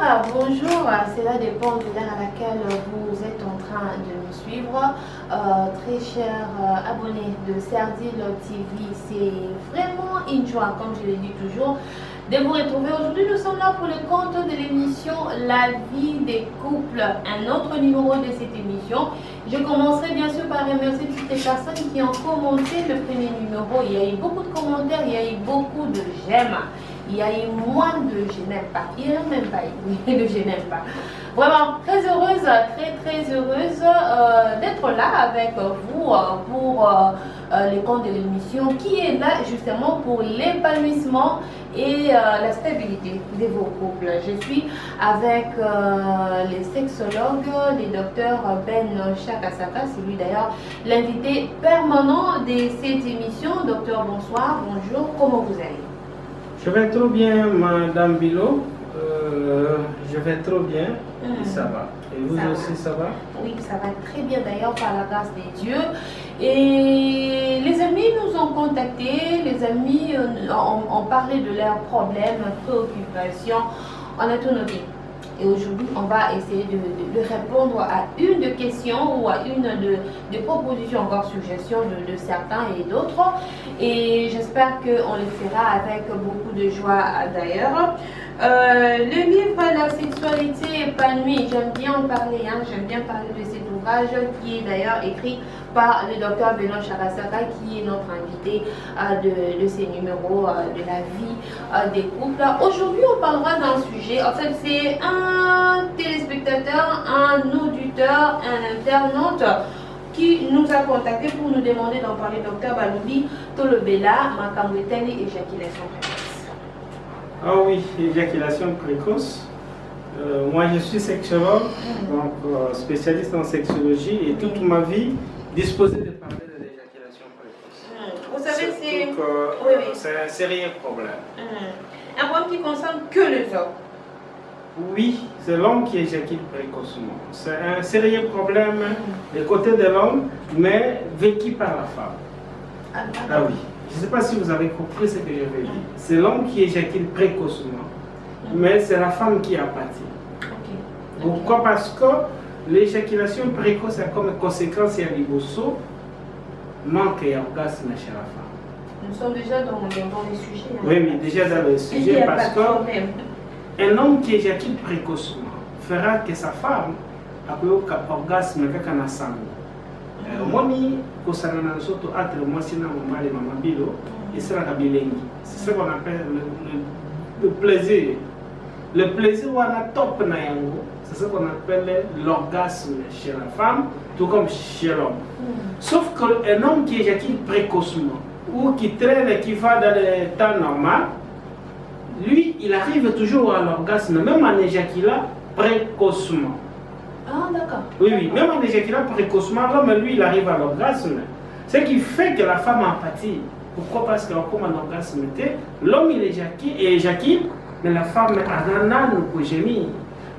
Bonsoir, bonjour, cela dépend de l'heure à laquelle vous êtes en train de me suivre. Très chers abonnés de Serdil TV, c'est vraiment une joie, comme je le dis toujours, de vous retrouver. Aujourd'hui, nous sommes là pour le compte de l'émission La vie des couples, un autre numéro de cette émission. Je commencerai bien sûr par remercier toutes les personnes qui ont commenté le premier numéro. Il y a eu beaucoup de commentaires, il y a eu beaucoup de j'aime. Il y a eu moins de je n'aime pas. Il n'y a même pas eu de je n'aime pas. Vraiment, très heureuse, très heureuse d'être là avec vous pour les comptes de l'émission qui est là justement pour l'épanouissement et la stabilité de vos couples. Je suis avec les sexologues, les docteurs Ben Chakasaka, c'est lui d'ailleurs l'invité permanent de cette émission. Docteur, bonsoir, bonjour, comment vous allez? Je vais trop bien, Madame Bilo. Je vais trop bien. Ça va. Et vous aussi, ça va? Oui, ça va très bien d'ailleurs par la grâce des dieux. Et les amis nous ont contactés, les amis ont parlé de leurs problèmes, préoccupations en autonomie. Et aujourd'hui, on va essayer de répondre à une de questions ou à une de propositions, encore suggestions de certains et d'autres. Et j'espère qu'on le fera avec beaucoup de joie d'ailleurs. Le livre La sexualité épanouie, j'aime bien en parler, j'aime bien parler de cet ouvrage qui est d'ailleurs écrit par le docteur Benoît Chakasaka qui est notre invité de ces numéros de la vie des couples. Aujourd'hui, on parlera d'un sujet, en fait c'est un téléspectateur, un auditeur, un internaute qui nous a contacté pour nous demander d'en parler. Docteur Balobi Tolobela, Makambwetani, éjaculation précoce. Ah oui, éjaculation précoce. Moi je suis sexologue, donc spécialiste en sexologie et toute ma vie disposé de parler de l'éjaculation précoce. Vous savez, c'est un sérieux problème. Un problème qui concerne que les hommes. Oui, c'est l'homme qui éjacule précocement. C'est un sérieux problème du côté de l'homme, mais vécu par la femme. Ah oui. Je ne sais pas si vous avez compris ce que je veux dire. C'est l'homme qui éjacule précocement, mais c'est la femme qui a pâti. Pourquoi? Parce que l'éjaculation précoce a comme conséquence il y a des bossos, manque d'orgasme chez la femme. Nous sommes déjà dans les sujets. Oui, mais déjà dans le sujet parce que un homme qui éjacule précocement fera que sa femme a un orgasme avec un assemble. Moi, je suis entre moi, c'est maman Bilo, et c'est c'est ce qu'on appelle le plaisir. Le plaisir, on a top c'est ce qu'on appelle l'orgasme chez la femme, tout comme chez l'homme. Sauf qu'un homme qui éjacule précocement ou qui traîne et qui va dans le temps normal, lui, il arrive toujours à l'orgasme, même en éjaculant précocement. Ah, d'accord. Oui, même en éjaculant précocement, l'homme, lui, il arrive à l'orgasme. Ce qui fait que la femme en pâtit. Pourquoi? Parce que comme un orgasme était, l'homme, il éjacule, mais la femme a un âne pour gémir.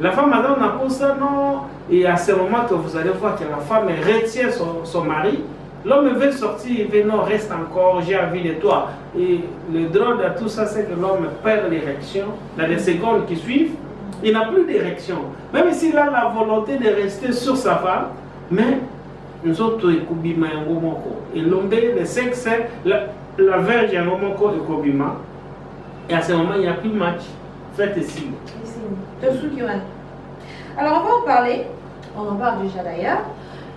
La femme a un pour ça, non. Et à ce moment que vous allez voir que la femme retient son mari, l'homme veut sortir, il veut non, reste encore, j'ai envie de toi. Et le drôle de tout ça, c'est que l'homme perd l'érection. Dans les secondes qui suivent, il n'a plus d'érection. Même s'il a la volonté de rester sur sa femme, mais nous autres, et l'homme, le sexe, la verge, et à ce moment, il n'y a plus de match. Faites ici. Alors, on va en parler. On en parle déjà d'ailleurs.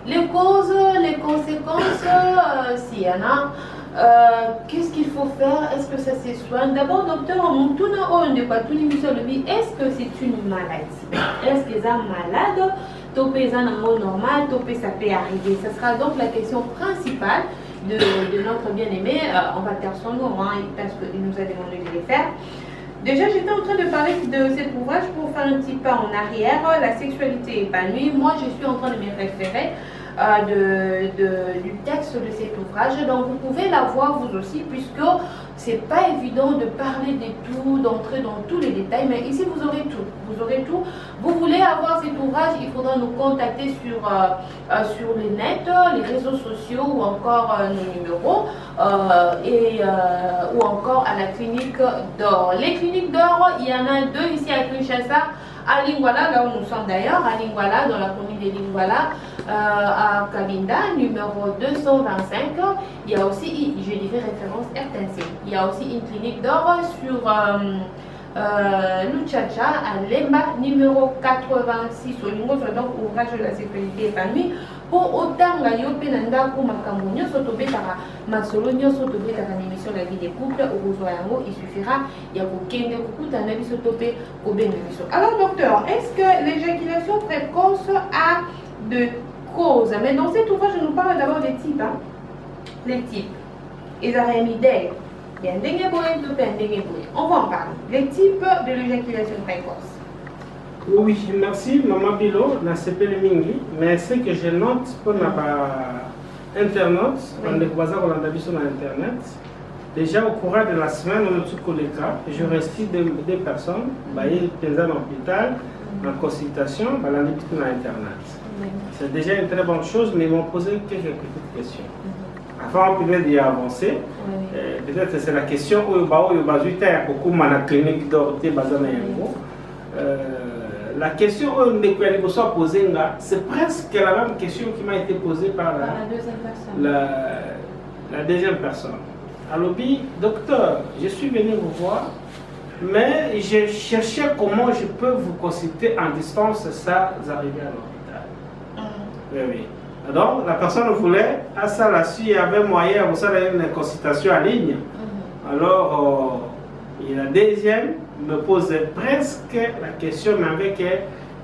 Les causes, les conséquences, s'il y en a. Qu'est-ce qu'il faut faire? Est-ce que ça se soigne? D'abord, docteur, est-ce que c'est une maladie? Est-ce que c'est malade? Topé, c'est un mot normal, topé, ça peut arriver. Ce sera donc la question principale de notre bien-aimé. On va taire son nom, parce qu'il nous a demandé de le faire. Déjà, j'étais en train de parler de cet ouvrage pour faire un petit pas en arrière. La sexualité épanouie. Moi, je suis en train de me référer du texte de cet ouvrage. Donc, vous pouvez la voir vous aussi, puisque c'est pas évident de parler de tout, d'entrer dans tous les détails. Mais ici, vous aurez tout. Vous aurez tout. Vous voulez avoir cet ouvrage, il faudra nous contacter sur le net, les réseaux sociaux ou encore nos numéros ou encore à la clinique d'or. Les cliniques d'or, il y en a deux ici à Kinshasa, À Lingwala, là où nous sommes d'ailleurs, à Lingwala, dans la commune de Lingwala, à Kabinda, numéro 225, il y a aussi, je lui fais référence RTNC, il y a aussi une clinique d'or sur Luchacha, à Lemba, numéro 86, au niveau donc ouvrage de la sécurité épanouie. Pour autant, il y a un masolo nyonso tobetaka na émission la vie des couples okozwa yango il suffira ya kokende kokutana biso to pe kobenga biso. Alors docteur, est-ce que l'éjaculation précoce a de causes? Mais dans cet ouvrage je nous parle d'abord des types, hein? Les types esarémidaire, il y a un dengue boye to pe un dengue boye. On va en parler. Les types de l'éjaculation précoce. Oui, merci Maman Bilo, na sepele mingi, mais ce que je note pour na Internet, on est basé sur Internet. Déjà au cours de la semaine, on a tout les cas. Je reste des personnes, ils sont à l'hôpital, en consultation, ils sont sur Internet. C'est déjà une très bonne chose, mais ils m'ont posé quelques petites questions. Avant d'y avancer, peut-être c'est la question où il y a une clinique d'orthé basée la question que soit posée, c'est presque la même question qui m'a été posée par la deuxième personne. Alors, docteur, je suis venu vous voir, mais je cherchais comment je peux vous consulter en distance sans arriver à l'hôpital. Oui. Donc, la personne voulait, à ça là-dessus, il y avait moyen de faire une consultation en ligne. Alors, et la deuxième me posait presque la question, mais avec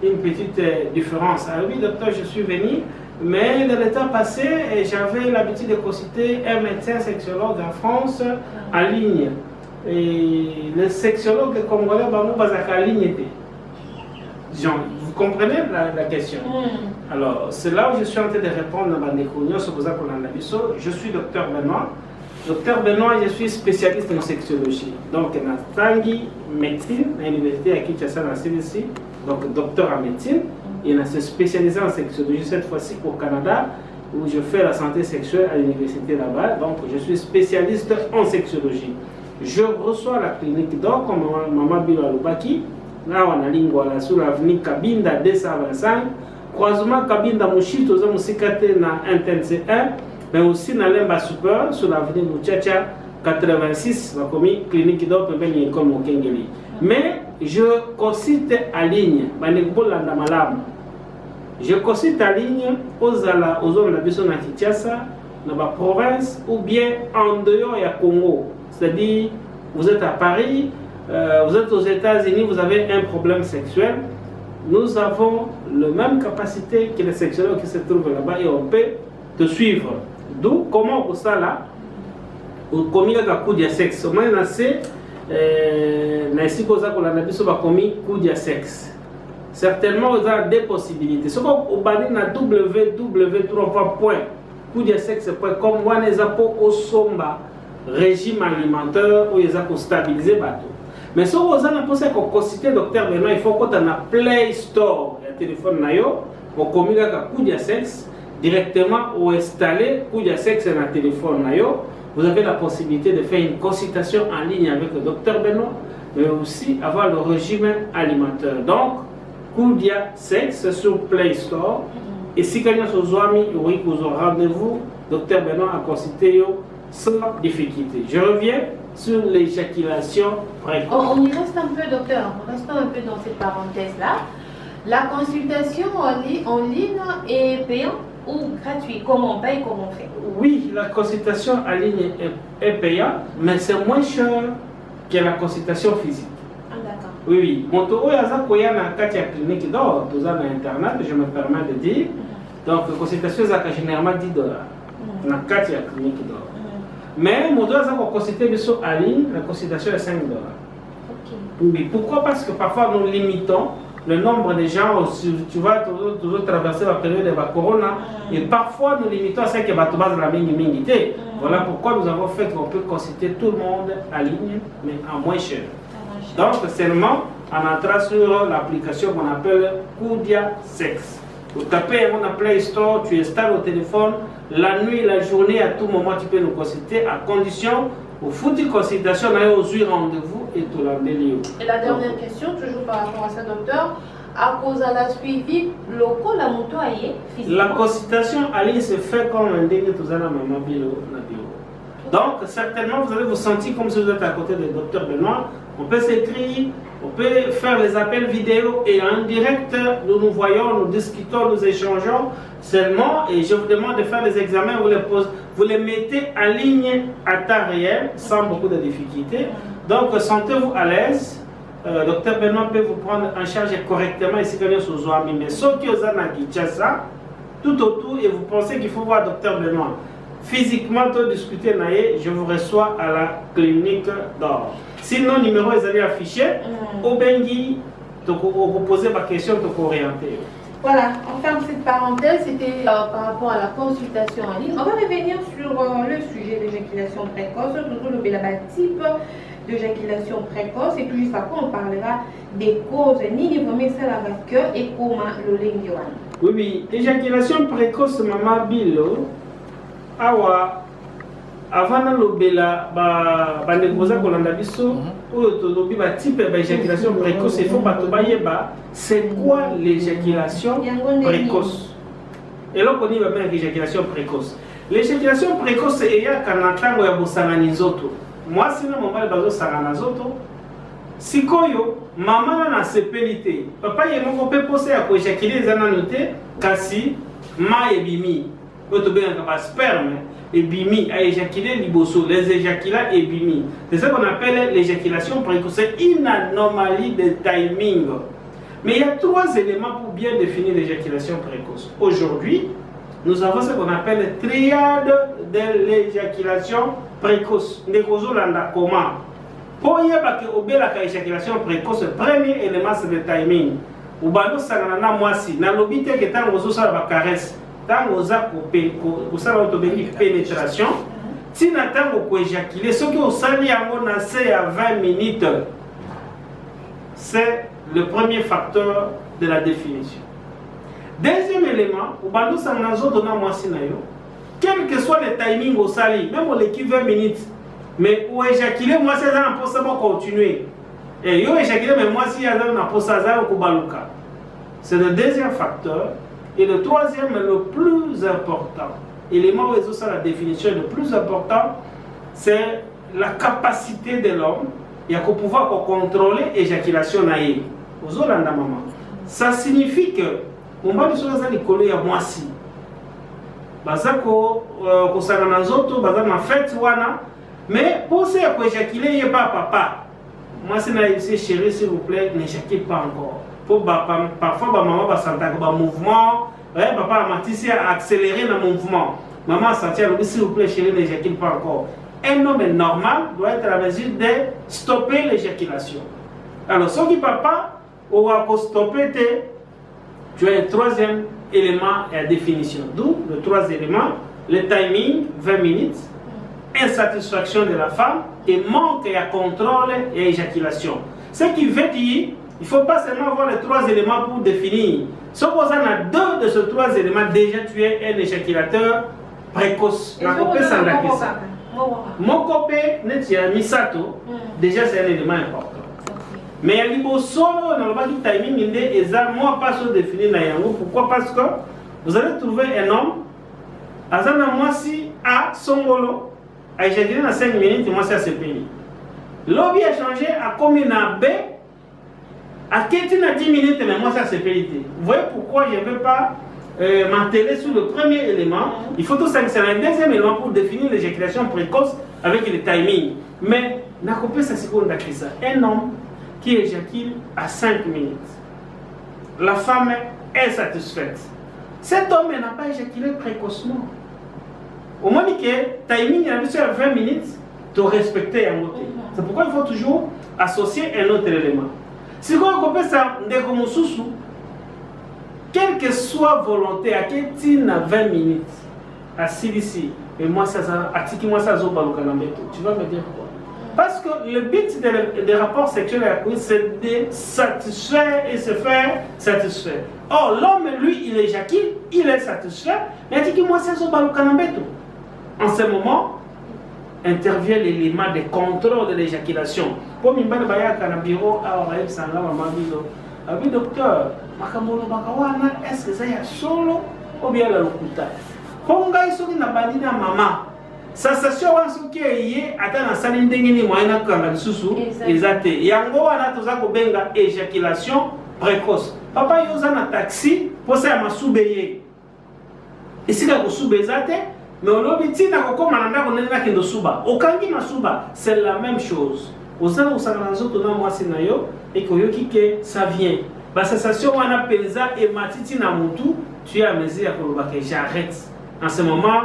une petite différence. Alors oui, docteur, je suis venu, mais dans le temps passé, j'avais l'habitude de consulter un médecin sexologue en France en ligne. Et le sexologue congolais, en ligne. Vous comprenez la question? Alors, c'est là où je suis en train de répondre à ma découverte, c'est pour ça qu'on en a vu ça. Je suis docteur Benoît. Docteur Benoît, je suis spécialiste en sexologie. Donc, dans Tangi médecine, à l'université à Kinshasa, dans CDC, donc docteur en médecine, et je suis spécialisé en sexologie cette fois-ci au Canada, où je fais la santé sexuelle à l'université là-bas. Donc, je suis spécialiste en sexologie. Je reçois la clinique d'or comme Maman Bilo Alubaki, là on a Lingwala sur l'avenue Kabinda 225, croisement Kabinda Mushito, nous sommes na Intense 1. Mais aussi dans l'Emba Super, sur l'avenue Muchacha 86, la commune clinique d'or, comme Mokengeli. Mais je consulte en ligne, je consulte en ligne aux zones de la Kinshasa, dans la province, ou bien en dehors du Congo. C'est-à-dire, vous êtes à Paris, vous êtes aux États-Unis, vous avez un problème sexuel. Nous avons la même capacité que les sexologues qui se trouvent là-bas et on peut te suivre. D'où, comment pour ça là, on commis un coup de sexe. Au moins, on a commis coup de sexe. Certainement, vous avez des possibilités. Ce qu'on a www.coudiesexe.com, on a au somba régime alimentaire où ils ont stabilisé bateau. Mais si vous avez pensé qu'on consulte docteur Benoît, il faut qu'on ait un Play Store, le téléphone on commis un coup de sexe. Directement ou installer Koudia Sexe dans le téléphone, vous avez la possibilité de faire une consultation en ligne avec le docteur Benoît, mais aussi avoir le régime alimentaire. Donc, Koudia Sexe sur Play Store. Et si quelqu'un vous a rendez-vous, docteur Benoît a consulté sans difficulté. Je reviens sur l'éjaculation précoce. On y reste un peu, docteur. Restons un peu dans cette parenthèse-là. La consultation en ligne est payante ou gratuit? Comment on paye, comment on fait? Oui, la consultation en ligne est payante, mais c'est moins cher que la consultation physique. Ah, d'accord. Oui. Mon tour est à la clinique d'or, tout ça dans Internet, je me permets de dire. Donc, la consultation est généralement $10. Dans la clinique d'or. Mais mon tour est à consulter en ligne, la consultation est $5. Oui. Pourquoi? Parce que parfois nous limitons le nombre de gens, tu vas toujours traverser la période de la corona, et parfois nous limitons à ce que tu vas la minimité. Voilà pourquoi nous avons fait qu'on peut consulter tout le monde en ligne, mais à moins cher. Donc seulement en entrant sur l'application qu'on appelle Koudia Sex. Vous tapez un Play Store, tu installes au téléphone, la nuit, la journée, à tout moment tu peux nous consulter à condition, au foot de consultation, on a aux rendez-vous et tolandeli yo. Et la dernière question, toujours par rapport à ça, docteur, à cause de la suivi, local la moto aïe la consultation allait se faire comme un dégueu tout ça na maman bilo na bio. Donc certainement vous allez vous sentir comme si vous êtes à côté du docteur Benoît. On peut s'écrire, on peut faire les appels vidéo et en direct nous nous voyons, nous discutons, nous échangeons seulement et je vous demande de faire les examens, vous les mettez en ligne à temps réel sans beaucoup de difficultés. Donc sentez-vous à l'aise. Docteur Benoît peut vous prendre en charge correctement ici quand vous sous Zoami. Mais ceux qui ont ça, tout autour et vous pensez qu'il faut voir docteur Benoît. Physiquement, tout discuter, je vous reçois à la clinique d'or. Sinon, le numéro est affiché. Au Bengi, vous posez ma question, vous orienter. Voilà, on ferme cette parenthèse, c'était par rapport à la consultation en ligne. On va revenir sur le sujet de l'éjaculation précoce, toujours le type d'éjaculation précoce, et tout juste après on parlera des causes, ni vraiment ça la cœur et comment le lenguan. Oui, éjaculation précoce, maman Bilo, awa, avant le bela, bandeboza kolanda biso, ou type d'éjaculation précoce, il faut pas c'est quoi l'éjaculation précoce? Et là, on dit l'éjaculation précoce. L'éjaculation précoce, c'est qu'il y a un temps où il y a moi, si je suis si maman na sepelité, papa il peut poser à éjaculer les anotés, kasi ma ebimi, sperme ebimi a éjaculé liboso, les éjaculats ebimi. C'est ça qu'on appelle l'éjaculation précoce. C'est une anomalie de timing. Mais il y a trois éléments pour bien définir l'éjaculation précoce. Aujourd'hui, nous avons ce qu'on appelle la triade de l'éjaculation précoce. Comment? Pour y avoir l'éjaculation précoce, le premier élément c'est le timing. Ou bano sanana mwasi, na lobite que tant aux osala ba caresse, tant aux a pénétration, si na tant ko éjaculer, ce que au sali yango na c'est à 20 minutes. C'est le premier facteur de la définition. Deuxième élément, quel que soit le timing au sali, même au l'équipe 20 minutes, mais où éjaculer, moi c'est un peu ça pour continuer. Et yo éjaculer, mais moi si y a un peu ça, c'est le deuxième facteur. Et le troisième, le plus important, élément où est la définition le plus important, c'est la capacité de l'homme. Il y a qu'au pouvoir contrôler l'éjaculation naïve. Ça signifie que on va dire que les moisi. Bazako kosana nazoto bazana fête wana mais pour ça que éjaculer y pas papa. Moi c'est na ici chérie s'il vous plaît n'éjacule pas encore. Pour parfois maman va sentir que mouvement, papa Matisse a accéléré le mouvement. Maman sentir s'il vous plaît chérie n'éjacule pas encore. Un homme normal doit être à la mesure de stopper l'éjaculation. Alors, ce qui papa, on va stopper, tu as un troisième élément à définition. D'où le troisième élément, le timing, 20 minutes, insatisfaction de la femme et manque à contrôle et éjaculation. Ce qui veut dire, il ne faut pas seulement avoir les trois éléments pour définir. Si on a deux de ces trois éléments, déjà tu es un éjaculateur précoce. Mon copain, Misato, déjà c'est un élément important. Mais il y a un timing, et moi pas se définir. Pourquoi? Parce que vous allez trouver un homme, moi si à Songolo, à éjaculer dans 5 minutes, moi c'est à ce pays. L'objet a changé à commune à B, à 10 minutes, mais moi c'est à ce pays. Vous voyez pourquoi je ne veux pas m'atteler sur le premier élément. Il faut tout sanctionner un deuxième élément pour définir l'éjaculation précoce avec le timing. Mais un homme qui éjacule à 5 minutes, la femme est satisfaite. Cet homme n'a pas éjaculé précocement. Au moins que timing est à 20 minutes, tu respectes un autre. C'est pourquoi il faut toujours associer un autre élément. Si on compare ça, quelle que soit volonté, à quel type 20 minutes, à Silici, et moi ça, à Tiki, moi ça, tu vas me dire quoi? Parce que le but des rapports sexuels c'est de satisfaire et se faire satisfaire. Or, l'homme, lui, il éjacule, il est satisfait, mais Tiki, moi ça, en ce moment, intervient l'élément de contrôle de l'éjaculation. Pour mibali bayaka na bureau awa bayebisanga mama biso abi docteur makambo olobaka wana est-ce que ça ya solo ou bien la lokuta mpo ngai soki na bandi na mama sensation wana soki eye ata nasali ndenge nini moyen nakokanga lisusu eza te yango wana toza kobenga éjaculation précoce papa yo oza na taxi mposa ya masube ye esika kosuba eza te mais olobi ntina kokóma na ndako ndenge nakende osuba okangi masuba c'est la même chose ozala kosanga na nzoto na mwasi na yo ekoyoki ke ça vient basensation wana mpenza ematiti na mutu tu es à mesure ya koloba ke j'arrête en ce moment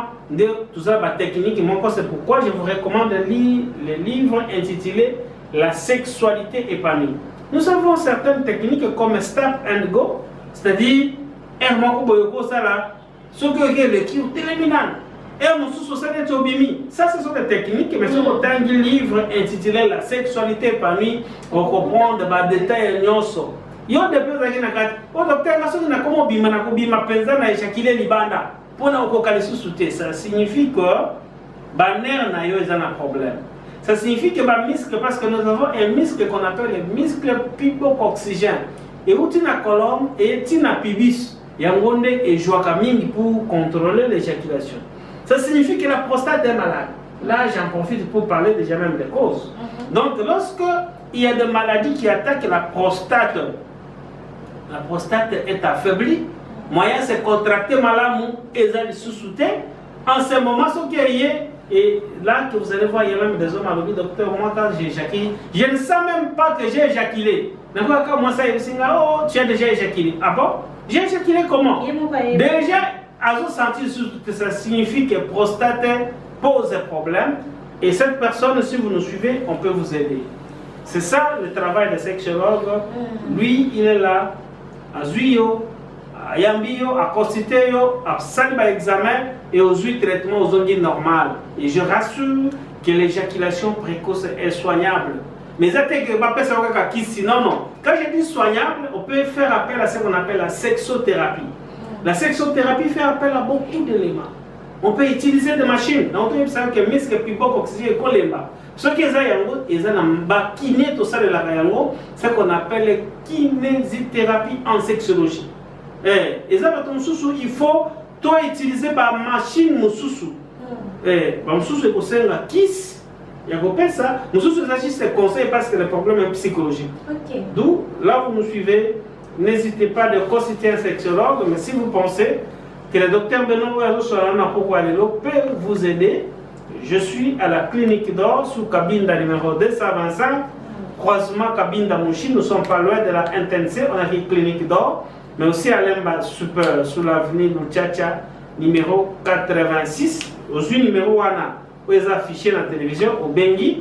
tout ça technique c'est pourquoi je vous recommande de lire le livre intitulé La sexualité épanouie. Nous avons certaines techniques comme stop and go, c'est-à-dire ce que le cure terminal. Ça, ce sont des techniques, mais si vous avez un livre intitulé La sexualité épanouie, on comprend des détails. Il y a des personnes qui ont dit, docteur, ça signifie que banner na yo a un problème. Ça signifie que le muscle, parce que nous avons un muscle qu'on appelle le muscle pibocoxygène. Et où tu as colonne et tu as pubis, il y a un gonde et joakaming pour contrôler l'éjaculation. Ça signifie que la prostate est malade. Là, j'en profite pour parler déjà même des causes. Donc, lorsque il y a des maladies qui attaquent la prostate est affaiblie. Moyen c'est contracter malamou et ça sous-souté. En ce moment, ce qui est et là que vous allez voir, il y a même des hommes à l'hôpital, docteur, moi quand j'ai éjaculé, je ne sais même pas que j'ai éjaculé. D'accord, quand moi ça il dit, oh, tu as déjà éjaculé. Ah bon? J'ai éjaculé comment? Déjà, à vous sentir que ça signifie que prostate pose un problème. Et cette personne, si vous nous suivez, on peut vous aider. C'est ça le travail des sexologues. Lui, il est là, à Zuyo. Yambio, à consulter, à saluer l'examen et aux huit traitements aux zones normales. Et je rassure que l'éjaculation précoce est soignable. Mais ça que non. Quand je dis soignable, on peut faire appel à ce qu'on appelle la sexothérapie. La sexothérapie fait appel à beaucoup d'éléments. On peut utiliser des machines. Donc, on peut savoir que muscle piboc oxygène et coléma. Ce qui est là, c'est ce qu'on appelle la kinésithérapie en sexologie. Et ça, il faut toi utiliser la machine mususu. Mususu est la kiss. Il y a ça. Mususu c'est juste des conseils parce que le problème est psychologique. D'où, là vous nous suivez, n'hésitez pas de consulter un sexologue. Mais si vous pensez que le docteur Benoît peut vous aider, je suis à la clinique d'or sous cabine numéro 225, croisement cabine d'Amouchi. Nous ne sommes pas loin de la NTNC, on a une clinique d'or. Mais aussi à l'Emba Super, sous l'avenue Nuchacha, numéro 86, aux numéros Wana, où ils affichés dans la télévision, au Bengi,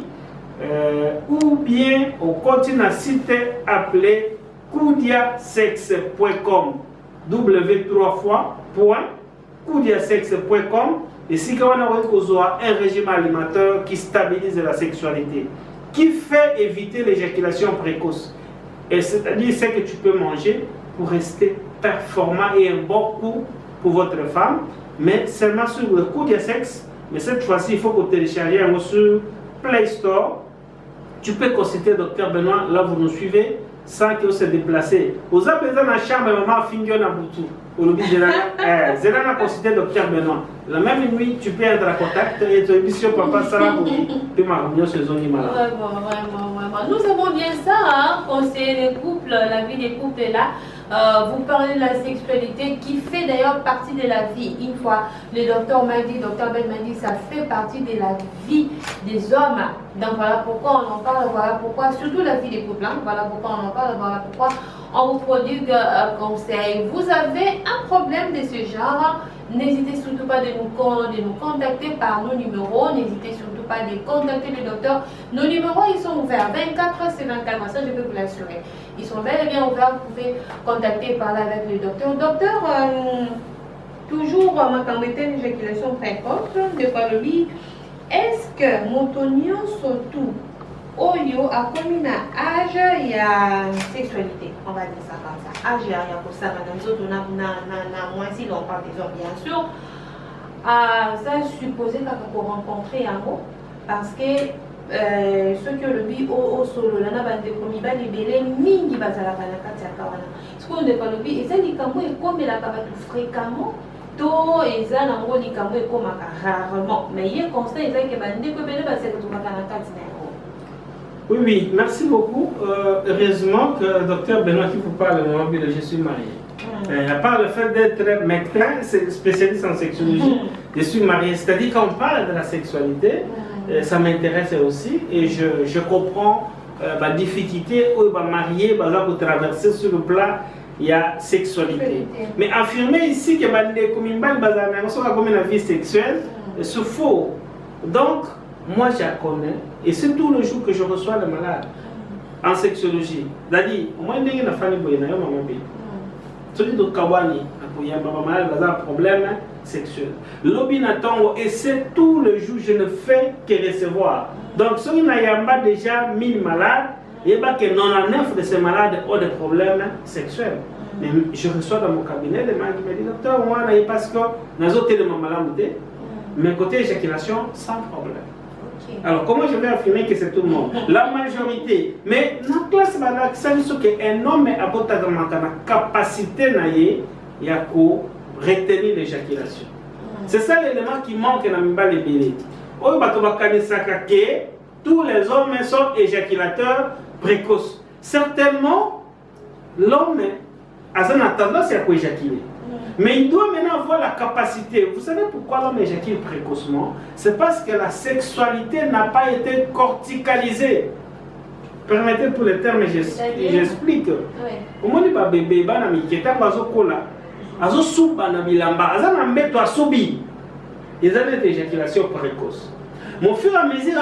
ou bien au continent site appelé koudiasex.com, w3 fois, koudiasex.com, et si on a un régime alimentaire qui stabilise la sexualité, qui fait éviter l'éjaculation précoce, et c'est-à-dire ce que tu peux manger pour rester performant et un bon coup pour votre femme, mais seulement sur le coup de sexe. Mais cette fois-ci, il faut que vous téléchargez sur Play Store. Tu peux consulter le docteur Benoît, là vous nous suivez sans que vous se déplacez. Vous avez besoin de chambre, maman, finger na boutou. Vous avez consulté le docteur Benoît. La même nuit, tu peux être en contact et tu es papa Sarah pour te sur zone malade. Vraiment. Nous avons bien ça, hein, conseiller les couples, la vie des couples est là. Vous parlez de la sexualité qui fait d'ailleurs partie de la vie. Une fois, le docteur Ben m'a dit, ça fait partie de la vie des hommes. Donc voilà pourquoi on en parle, voilà pourquoi, surtout la vie des couples, hein, voilà pourquoi on en parle, voilà pourquoi on vous produit un conseil. Vous avez un problème de ce genre, n'hésitez surtout pas de nous contacter par nos numéros, n'hésitez surtout pas de contacter le docteur. Nos numéros, ils sont ouverts 24h sur 24, ça je peux vous l'assurer. Ils sont bel et bien ouverts, vous pouvez contacter et parler avec le docteur. Docteur, toujours ma cambétaine éjaculation précoce, de quoi le lit, est-ce que mon tonio surtout Oyo a commis un âge, il y a sexualité, on va dire ça comme ça. Âge, il y a pour ça, dans les autres, moins si l'on parle des hommes, bien sûr. Ça supposé pour rencontrer un mot, parce que ceux qui ont le bi au solo là na bande komi ba libéré mingi bazala kana kati ya kawana ce qu'on est pas le bi ezali kambo et comme la kabatu fréquemment to eza nango likambo et comme rarement mais il est constant ezali que bande ko bele ba se ko kana kati na yango. Oui, oui, merci beaucoup. Heureusement que le docteur Benoît qui vous parle de mon je suis marié. À part le fait d'être médecin, spécialiste en sexologie, je suis marié. C'est-à-dire qu'on parle de la sexualité, ça m'intéresse aussi et je comprends la difficulté où va marier, pour traverser sur le plan, il y a sexualité. Mais affirmer ici que comme une vie sexuelle, c'est faux. Donc, moi, je la connais et c'est tous les jours que je reçois les malades en sexologie. C'est-à-dire, moi, je suis une famille qui est maman. Celui de Kawani, il y a un problème sexuel. L'obinatongo, et c'est tous les jours, je ne fais que recevoir. Donc, si on a déjà 1000 malades, il y a que 99 de ces malades ont des problèmes sexuels. Mais je reçois dans mon cabinet des gens qui me disent, docteur, moi, parce que nous avons été de ma maladie, mais côté éjaculation, sans problème. Alors, comment je vais affirmer que c'est tout le monde? La majorité. Mais dans la classe, ça veut dire qu'un homme a la capacité de retenir l'éjaculation. C'est ça l'élément qui manque dans le bébé. Tous les hommes sont éjaculateurs précoces. Certainement, l'homme a tendance à éjaculer. Mais il doit maintenant avoir la capacité. Vous savez pourquoi l'homme éjacule précocement? C'est parce que la sexualité n'a pas été corticalisée. Permettez pour les termes, j'explique. Au moment où bébé est bébé, il y a des éjaculations précoces. Mais au fur et à mesure,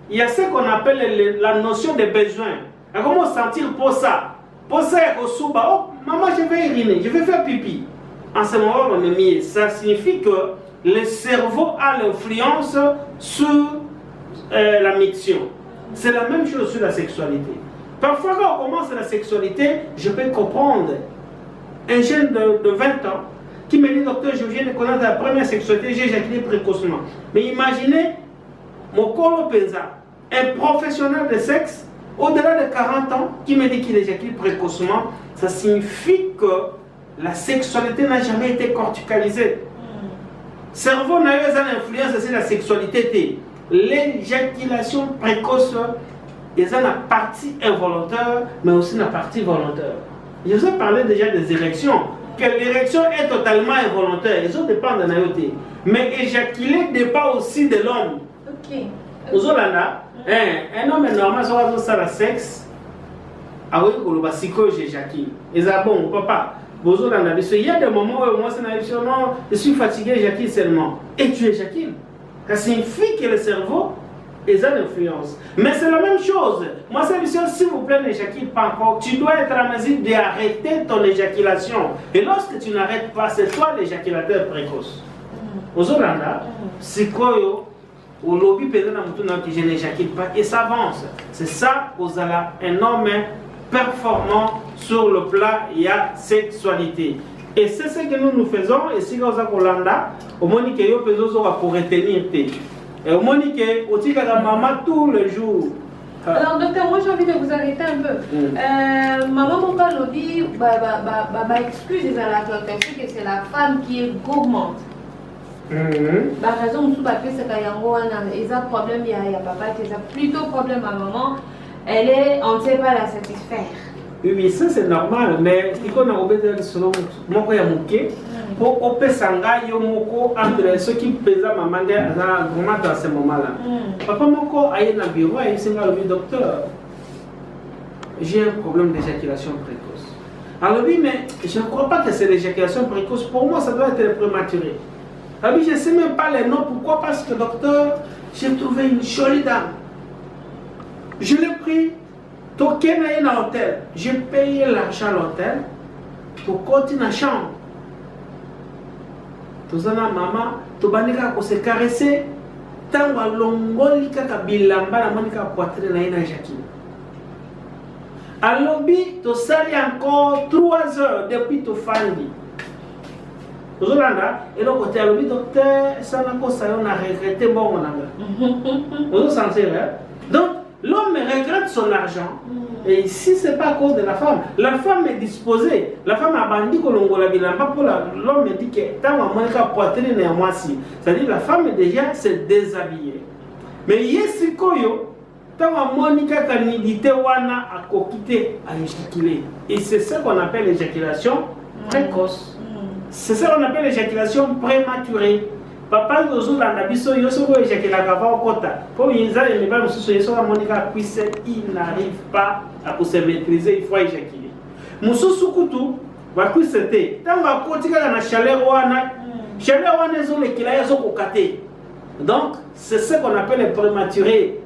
il y a ce qu'on appelle la notion de besoin. Comment sentir pour ça? Pour ça, oh, maman, je vais uriner, je vais faire pipi. En ce moment, ça signifie que le cerveau a l'influence sur la miction. C'est la même chose sur la sexualité. Parfois, quand on commence la sexualité, je peux comprendre un jeune de 20 ans qui me dit, docteur, je viens de connaître la première sexualité, j'ai éjaculé précocement. Mais imaginez, mon colopenza, un professionnel de sexe, au-delà de 40 ans, qui me dit qu'il éjacule précocement, ça signifie que la sexualité n'a jamais été corticalisée. Le cerveau n'a eu une influence sur la sexualité. L'éjaculation précoce, il y a la partie involontaire, mais aussi la partie volontaire. Je vous ai parlé déjà des érections, que l'érection est totalement involontaire, les autres dépendent de l'IoT. Mais éjaculer dépend aussi de l'homme. Aux Hollandais, un homme est normal, soit ça le sexe, avec le psycho, j'éjacule. Et ça, bon, papa, il y a des moments où moi, non, je suis fatigué, j'éjacule seulement. Et tu éjacules. Ça signifie que le cerveau est une influence. Mais c'est la même chose. Moi, c'est une s'il vous plaît, n'éjacule pas encore. Tu dois être à mesure d'arrêter ton éjaculation. Et lorsque tu n'arrêtes pas, c'est toi l'éjaculateur précoce. Aux Hollandais, psycho, au lobby je n'éjacule pas et ça avance. C'est ça aux ala un homme performant sur le plan il y a sexualité. Et c'est ce que nous faisons et si nous avons Hollanda, au moins que yo peso pour retenir et au moins que au tika maman tous les jours. Alors docteur, moi j'ai envie de vous arrêter un peu. Maman mon père lobby excuse que c'est la femme qui est gourmande. La raison où c'est qu'il y a un problème, il y a papa qui a plutôt problème à maman, on ne sait pas la satisfaire. Oui, ça c'est normal, mais ce qu'on a obéi de ce moment, il y a moqué, pour opérer sanga, il y a moko entre ceux qui pèsent ma maman dans ce moment-là. Papa moko a eu un bureau, il s'est dit docteur, j'ai un problème d'éjaculation précoce. Alors oui, mais je ne crois pas que c'est l'éjaculation précoce. Pour moi, ça doit être prématuré. Alors, je ne sais même pas les noms. Pourquoi? Parce que docteur, j'ai trouvé une jolie dame. Je l'ai pris. Toqué dans l'hôtel. J'ai payé l'argent à l'hôtel pour continuer la chambre. Tout ça, maman, tout bandika pour se caresser. Tant que l'ongoli kaka bilamba la monika poitrine na ina Jacqueline. Alors, tu sali encore 3 heures depuis ton famille. Ozolanda, et donc côté à l'objet docteur, ça n'a pas ça, on a regretté bon mon ami. Vous sentez, hein? Donc, l'homme regrette son argent. Et ici, ce n'est pas à cause de la femme. La femme est disposée. La femme a bandit que l'on la bilamba pour l'homme dit que tant à moins qu'à poitrine et à moi si. C'est-à-dire la femme déjà s'est déshabillée. Mais yesi koyo, tant à moins qu'à canidité wana à kokité à éjaculer. Et c'est ça qu'on appelle l'éjaculation précoce. C'est ça qu'on appelle l'éjaculation prématurée. Papa Yozo dans la biso yoso ko éjaculer la au kota. Pour yinza les pas mususu yoso la monika puisse il n'arrive pas à se maîtriser, il faut éjaculer. Mususu kutu va kuisete. Tant va kotika na chaleur wana zo le kila yaso ko kate. Donc c'est ce qu'on appelle les prématurés,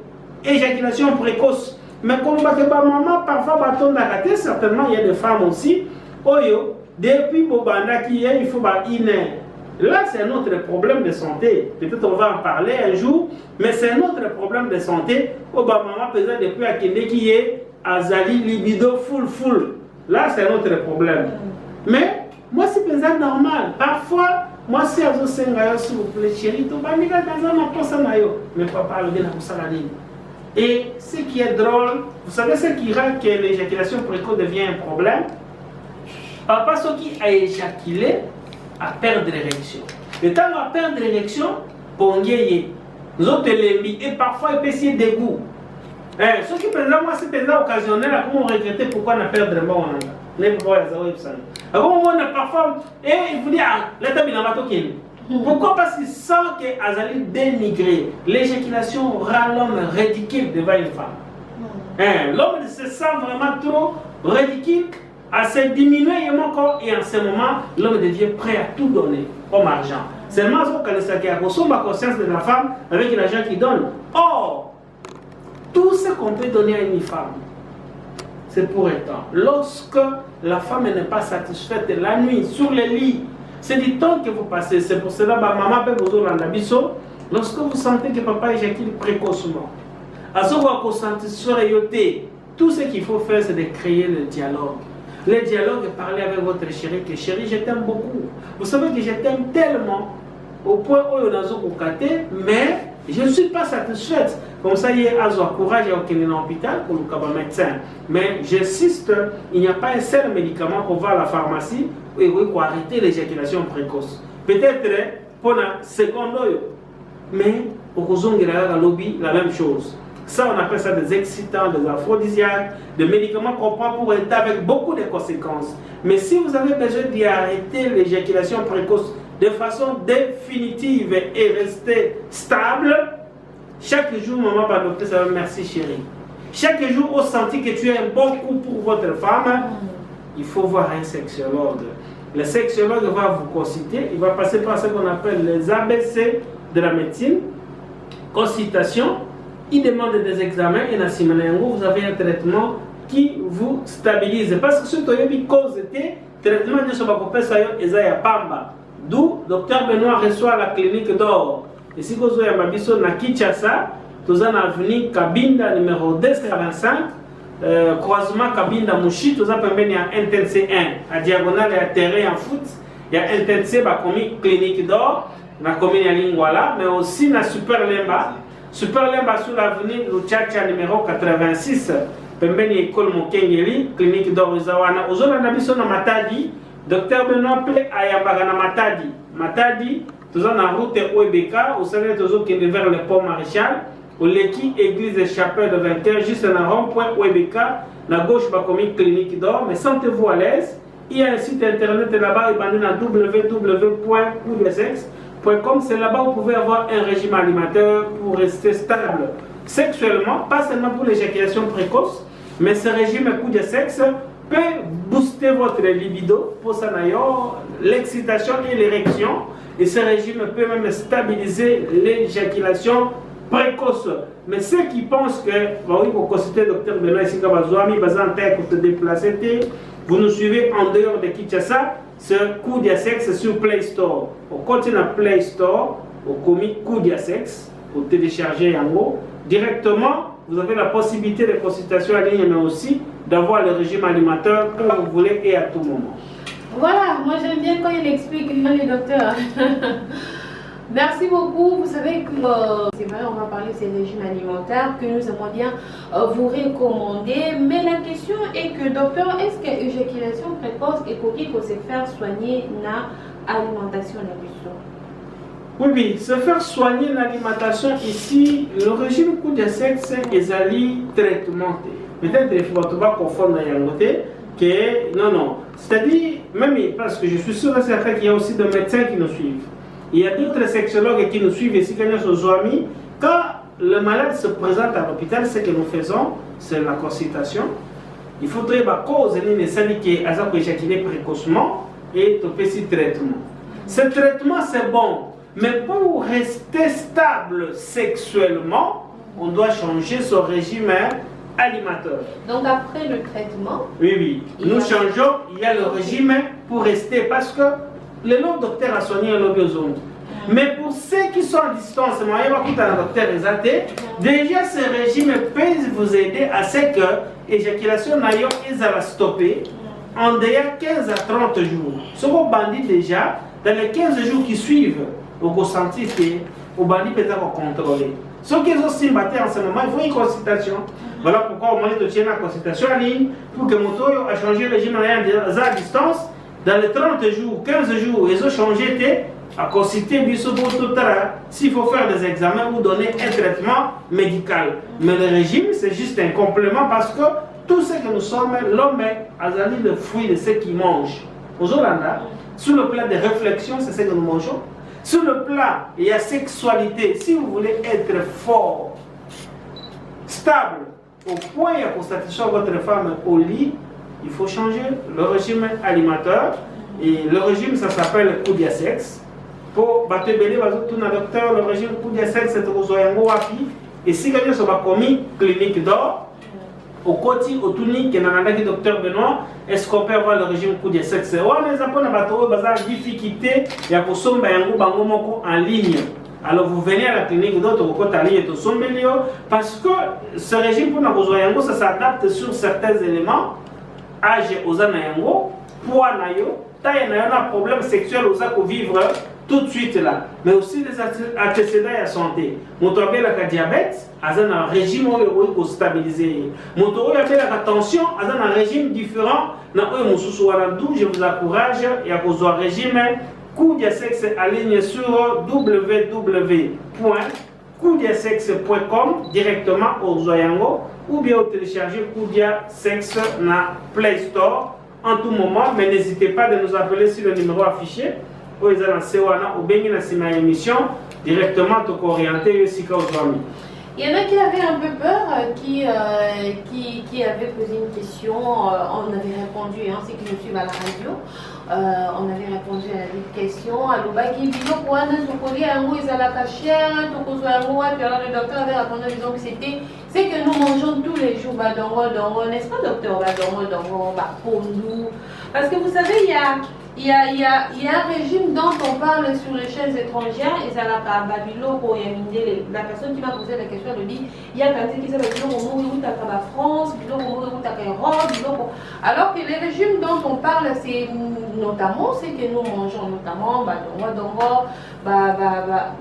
éjaculation précoce. Mais comme maman parfois bâton d'arrêter, certainement il y a des femmes aussi. Oyo depuis Bobanda qui est il faut ba iner. Là, c'est un autre problème de santé. Peut-être on va en parler un jour, mais c'est un autre problème de santé. Obama pesant depuis à Kende qui est Azali libido full. Là, c'est un autre problème. Mais moi, c'est pesant normal. Parfois, moi, c'est à vous s'il vous plaît, chérie, tu vas venir dans un emploi, mais papa, le bien à et ce qui est drôle, vous savez ce qui rend que l'éjaculation précoce devient un problème? Papa, ce qui a éjaculé, à perdre l'érection. Le temps à perdre l'érection, pour nous autres et parfois il peut essayer des goûts. Ce qui peut moi c'est présent occasionnel, comment on regrette pourquoi on a perdu le bon. On a parfois, et il vous dit, l'état pourquoi? Parce qu'il sent qu'Azali dénigré. L'éjaculation rend l'homme ridicule devant une femme. L'homme se sent vraiment trop ridicule, à se diminuer mon corps, et en ce moment, l'homme devient prêt à tout donner comme argent. Seulement, ce qui a la conscience de la femme avec l'argent qu'il donne. Or, tout ce qu'on peut donner à une femme, c'est pour un temps. Lorsque la femme n'est pas satisfaite la nuit, sur le lit, c'est du temps que vous passez. C'est pour cela que maman peut vous donner la biseau. Lorsque vous sentez que papa éjacule précocement, à ce moment vous sentez sur tout ce qu'il faut faire, c'est de créer le dialogue. Le dialogue et parler avec votre chérie, que chérie, je t'aime beaucoup. Vous savez que je t'aime tellement, au point où on a zokokate, mais je ne suis pas satisfaite. Comme ça, il y a courage à l'hôpital pour le médecin. Mais j'insiste, il n'y a pas un seul médicament qu'on va à la pharmacie et pour arrêter l'éjaculation précoce. Peut-être pour la seconde, mais au lobby, la même chose. Ça, on appelle ça des excitants, des aphrodisiaques, des médicaments qu'on prend pour être avec beaucoup de conséquences. Mais si vous avez besoin d'y arrêter l'éjaculation précoce de façon définitive et rester stable, chaque jour, maman va adopter ça. Merci chérie. Chaque jour, on sentit que tu as un bon coup pour votre femme, il faut voir un sexologue. Le sexologue va vous consulter, il va passer par ce qu'on appelle les ABC de la médecine, consultation. Il demande des examens et vous avez un traitement qui vous stabilise. Parce que ce que vous cause traitement de ce que Pamba. D'où Dr Benoît reçoit la clinique d'or. Et si vous avez un na Kinshasa, vous avez avenue Kabinda numéro 245, croisement Kabinda Mouchi, vous avez un NTC 1, à diagonale et à terrain en foot. Il y a un NTC qui clinique d'or, na commune à Lingwala, mais aussi na Super Lemba. Super Lemba sur l'avenue Luchacha numéro 86, pembeni école Mokengeli, clinique d'Orizawana. Ozona nabiso na Matadi, Dr Benoît Ple ayambaga na Matadi. Matadi, tous en route Ouebeka, au savez tous qui est vers le pont Maréchal, au Leki église de chapelle de 20h, juste en rond-point Ouebeka, la gauche bakomi clinique d'or, mais sentez-vous à l'aise. Il y a un site internet là-bas, il est à www.coudsex.com. C'est là-bas où vous pouvez avoir un régime alimentaire pour rester stable sexuellement, pas seulement pour l'éjaculation précoce, mais ce régime coup de sexe peut booster votre libido, pour ça d'ailleurs, l'excitation et l'érection, et ce régime peut même stabiliser l'éjaculation précoce. Mais ceux qui pensent que, oui, pour consulter le docteur Benoît Sikabazouami, pour se déplacer, vous nous suivez en dehors de Kinshasa, ce coup de sexe sur Play Store. Au côté de Play Store, au commis coup de sexe, pour télécharger en haut, directement, vous avez la possibilité de consultation en ligne, mais aussi d'avoir le régime alimentaire quand vous voulez et à tout moment. Voilà, moi j'aime bien quand il explique, les docteurs. Merci beaucoup. Vous savez que c'est vrai, on va parler de ces régimes alimentaires que nous aimons bien vous recommander. Mais la question est que, docteur, est-ce que l'éjaculation précoce et coquille pour se faire soigner l'alimentation d'habitude? Oui, se faire soigner l'alimentation ici, le régime coup de sexe est allé traitement. Peut-être qu'il faut confondre que non. C'est-à-dire, même parce que je suis sûr et certain qu'il y a aussi des médecins qui nous suivent. Il y a d'autres sexologues qui nous suivent ici, quand le malade se présente à l'hôpital, ce que nous faisons, c'est la consultation. Il faudrait cause qui a éjaculé précocement et topé ce traitement. Ce traitement, c'est bon, mais pour rester stable sexuellement, on doit changer son régime alimentaire. Donc après le traitement, oui, nous changeons, il y a le régime pour rester, parce que le docteur a soigné le besoin. Mais pour ceux qui sont à distance, déjà ce régime peut vous aider à ce que l'éjaculation va stopper en déjà 15 à 30 jours. Ce qu'on bandit déjà, dans les 15 jours qui suivent, vous sentez que le bandit peut être contrôlé. Ceux qui sont battus en ce moment, il faut une consultation. Voilà pourquoi on m'a dit de tenir la consultation en ligne pour que mon taux a changé le régime à distance. Dans les 30 jours, 15 jours, ils ont changé à consulter s'il faut faire des examens ou donner un traitement médical. Mais le régime, c'est juste un complément parce que tout ce que nous sommes, l'homme a le fruit de ce qu'il mange. Aux Hollandais, sur le plan de réflexion, c'est ce que nous mangeons. Sur le plan, il y a sexualité. Si vous voulez être fort, stable, au point de constatation de votre femme au lit, il faut changer le régime alimentaire. Et le régime, ça s'appelle coup de sexe. Pour battre le docteur, le régime coup de sexe, c'est et si quelqu'un se va commis clinique d'or, au côté, au tunique, le docteur Benoît, est-ce qu'on peut avoir le régime coup de sexe? On les apprend à difficulté, il y a en ligne. Alors vous venez à la clinique d'autres côté en ligne parce que ce régime pour nous ça s'adapte sur certains éléments, âge aux anayango, poids nayo, taille nayo, un problème sexuel aux à vivre tout de suite là, mais aussi des antécédents à santé. Mon tour a diabète, a un régime où stabiliser. Mon tour a la tension, a un régime différent. D'où je vous encourage et à cause un régime coup de sexe en ligne sur www.coudiasexe.com directement au Zoyango ou bien au télécharger Coudia Sexe na Play Store en tout moment. Mais n'hésitez pas de nous appeler sur le numéro affiché. Ou bien dans la émission directement orienté aussi aux amis. Il y en a qui avaient un peu peur, qui avaient posé une question, on avait répondu, hein, c'est qui nous suivent à la radio, on avait répondu à la question, à l'Obaki, Bilo, pour un Tokoli, un mot, ils allaient à la cachère, Tokozo, un mot, puis alors le docteur avait répondu en disant que c'est que nous mangeons tous les jours, n'est-ce pas, docteur, pour nous. Parce que vous savez, il y a un régime dont on parle sur les chaînes étrangères, et ça l'a pas Babylone, la personne qui m'a posé la question, elle dit il y a quelqu'un qui s'appelle la France, Europe, alors que les régimes dont on parle, c'est notamment ce que nous mangeons, notamment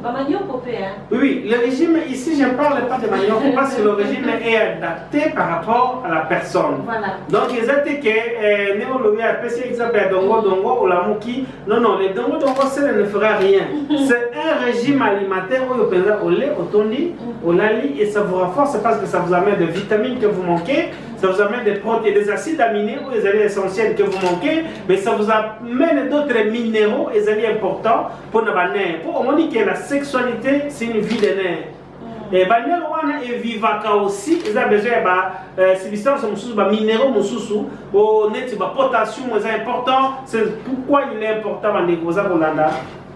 manioc popé. Oui, le régime, ici je ne parle pas de manioc parce que le régime est adapté par rapport à la personne. Voilà. Donc, ils étaient que néologie a appelé ça dongo ou la mouki. Non, les dongo ça ne fera rien. C'est un régime alimentaire où vous pouvez au lait, au tondi, au lali et ça vous renforce parce que ça vous amène des vitamines que vous manquez, ça vous amène des protéines, des acides aminés ou des alliés essentiels que vous manquez, mais ça vous amène d'autres minéraux et des alliés importants pour nos nerfs. Pour on dit que la sexualité c'est une vie de nerfs. Et banel wana et vivaka aussi, ils ont besoin de substances minéraux mususu, net potassium est important. C'est pourquoi il est important dans les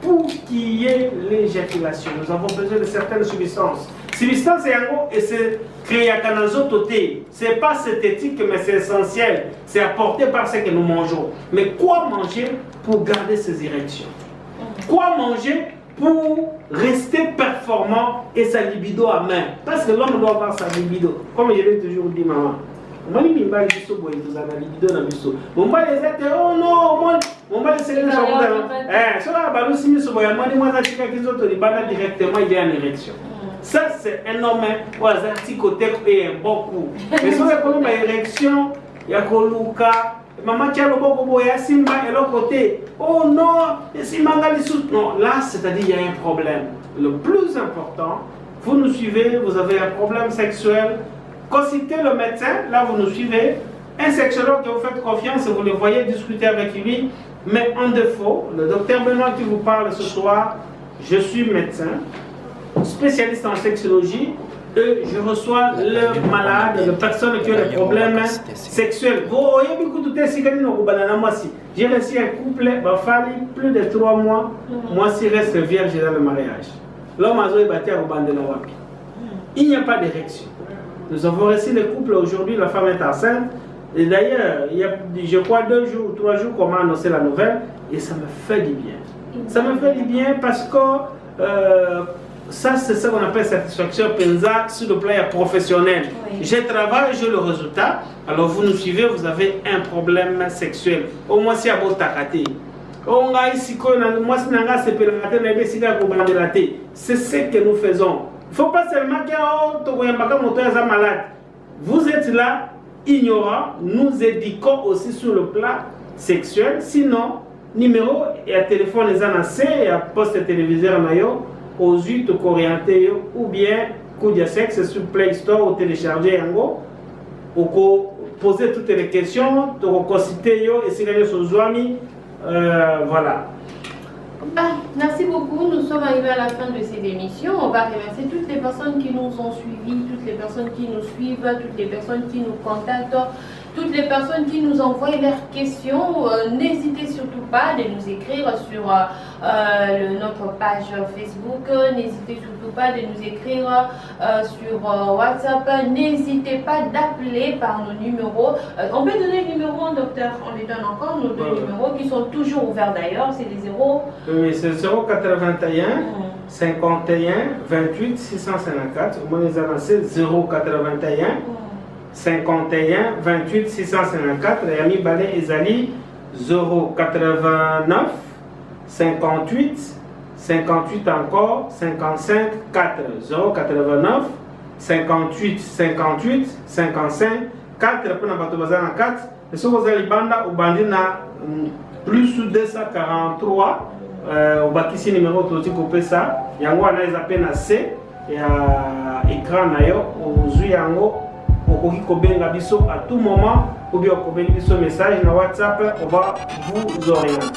pour qu'il y ait l'éjaculation. Nous avons besoin de certaines substances. Substances et c'est créé à Kanazototé. Ce n'est pas synthétique, mais c'est essentiel. C'est apporté par ce que nous mangeons. Mais quoi manger pour garder ces érections? Quoi manger pour rester performant et sa libido à main? Parce que l'homme doit avoir sa libido. Comme je l'ai toujours dit, maman. Moi, je ne sais pas si je suis libido. Oh non, on va essayer de sortir. Si on a balu simi sur boya mani moi ça chica qui sont libana directement il y a une érection. Ça c'est un homme ou un psychotech et un bon coup. Mais si on a comme une érection, il y a koluka maman tia le boko boya simba et l'autre côté. Oh non, si mangali sous non, là c'est-à-dire il y a un problème. Le plus important, vous nous suivez, vous avez un problème sexuel, consultez le médecin, là vous nous suivez. Un sexologue que vous faites confiance, vous le voyez discuter avec lui, mais en défaut, le docteur Benoît qui vous parle ce soir, je suis médecin, spécialiste en sexologie, et je reçois le malade, les personnes qui ont des problèmes sexuels. Vous voyez beaucoup de j'ai reçu un couple, il a fallu plus de 3 mois, moi si reste vierge dans le mariage. L'homme a joué battu à Wapi. Il n'y a pas d'érection. Nous avons reçu le couple aujourd'hui, la femme est enceinte. Et d'ailleurs, il y a, je crois, 2 jours ou 3 jours qu'on m'a annoncé la nouvelle et ça me fait du bien. Ça me fait du bien parce que ça, c'est ce qu'on appelle satisfaction penza sur le plan professionnel. Oui. Je travaille, j'ai le résultat. Alors vous nous suivez, vous avez un problème sexuel. Au moins, si à votre takate. C'est ce que nous faisons. Il ne faut pas seulement que malade. Vous êtes là, ignorant, nous éduquons aussi sur le plan sexuel. Sinon, numéro et à téléphone les annoncés et à poste téléviseur aux 8 orientés ou bien coup de sexe sur Play Store ou télécharger en go ou poser toutes les questions, consulter et si les choses voilà. Merci beaucoup, nous sommes arrivés à la fin de cette émission. On va remercier toutes les personnes qui nous ont suivis, toutes les personnes qui nous suivent, toutes les personnes qui nous contactent, toutes les personnes qui nous envoient leurs questions. N'hésitez surtout pas de nous écrire sur notre page Facebook. N'hésitez surtout pas de nous écrire sur WhatsApp. N'hésitez pas d'appeler par nos numéros. On peut donner le numéro, docteur. On les donne encore, nos 2 numéros qui sont toujours ouverts d'ailleurs. C'est les 0. Oui, c'est 081 51 28 654. Au moins les avancées 081 51 28 654. Yami Balé Ezali 089 58 58 encore 55 4 089 58 58 55 4 pour n'abattre bazar en 4. Et si vous avez banda ou bandina plus de 243 au bâtisse numéro tout coupé ça yango ana les appels à C et à écran nayo au zuyango okoki kobenga biso à tout moment ou bien okobenga biso message na WhatsApp on va vous orienter.